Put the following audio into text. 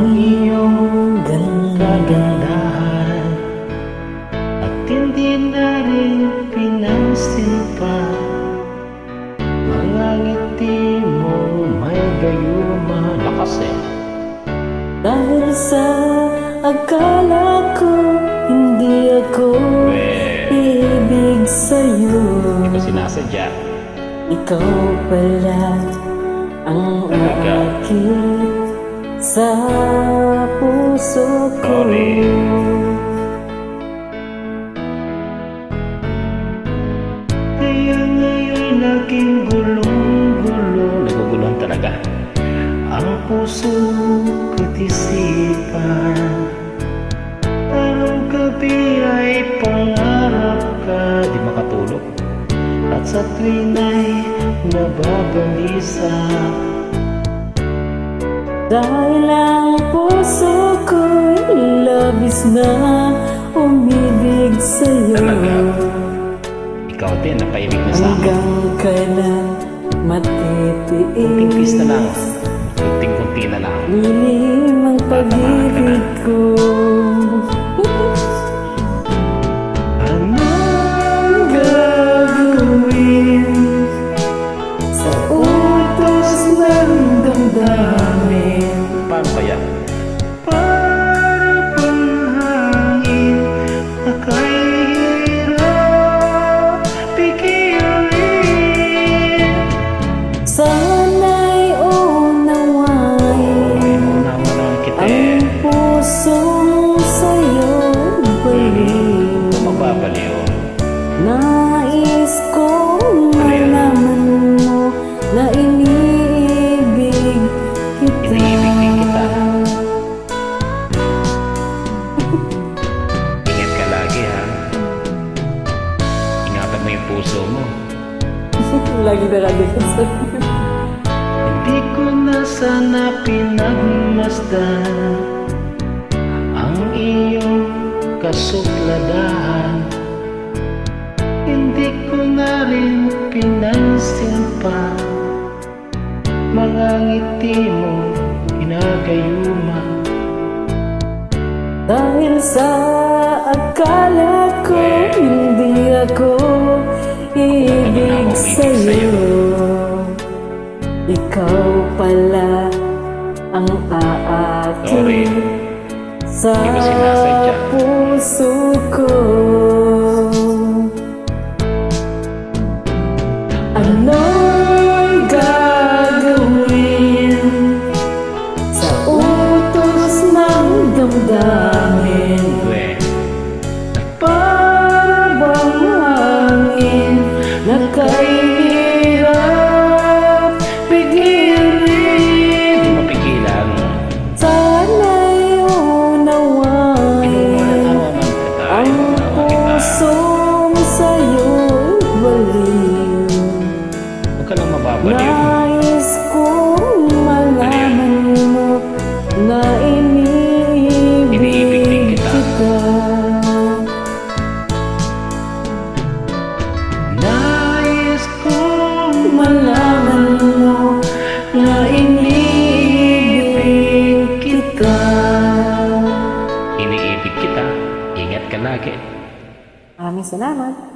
iyong kagandahan at hindi na rin pinansin pa mga ngiti mo may gayuma. Lakas eh. Dahil sa akala ko hindi ako ibig sa'yo, Hindi ko sinasadya. ikaw pala ang aakit sa puso ko. Kaya ngayon naging gulong-gulo. Naguguluhan talaga ang puso ko't isipan. Parang gabi ay pangarap ka, di makatulog, at sa tuwin ay nababalisa. Dahil ang puso ko'y labis na umibig sa'yo. Talaga? Ikaw din, napaibig na sa akin. Hanggang kailan matitiis? Kunting na lang. Kunting-kunti na lang. Lilim ang pag-ibig ko. Anong gagawin Sa utos ng damdamin, paano kaya? Para bang hangin na kahirap pigilan. sana'y unawain Naman kita ang pusong sa'yo baliw. magbabaliw. Nais kong malaman mo na iniibig kita. Iniibig din kita. Ingat ka lagi ha. Ingatan mo yung puso mo. Lagi na lagi ka sa Hindi ko na sana pinagmasdan ang iyong kasukladahan. Hindi ko na rin pinansin pa mga ngiti mo ginagayuma. Dahil sa akala ko hindi ako ibig sa'yo, ikaw pala ang Sorry. aakit sa Hindi ko sinasadya. puso ko. Anong gagawin sa utos ng damdamin? We, Para bang hangin na kahirap pigilan? hindi mapigilan. Sana'y unawain ang pusong sa'yo'y baliw. Huwag ka lang mababaliw. Nais kong malaman mo na Iniibig din iniibig kita. kita. Nais kong Malaman mo na iniibig kita. iniibig kita. Ingat ka lagi. Maraming salamat.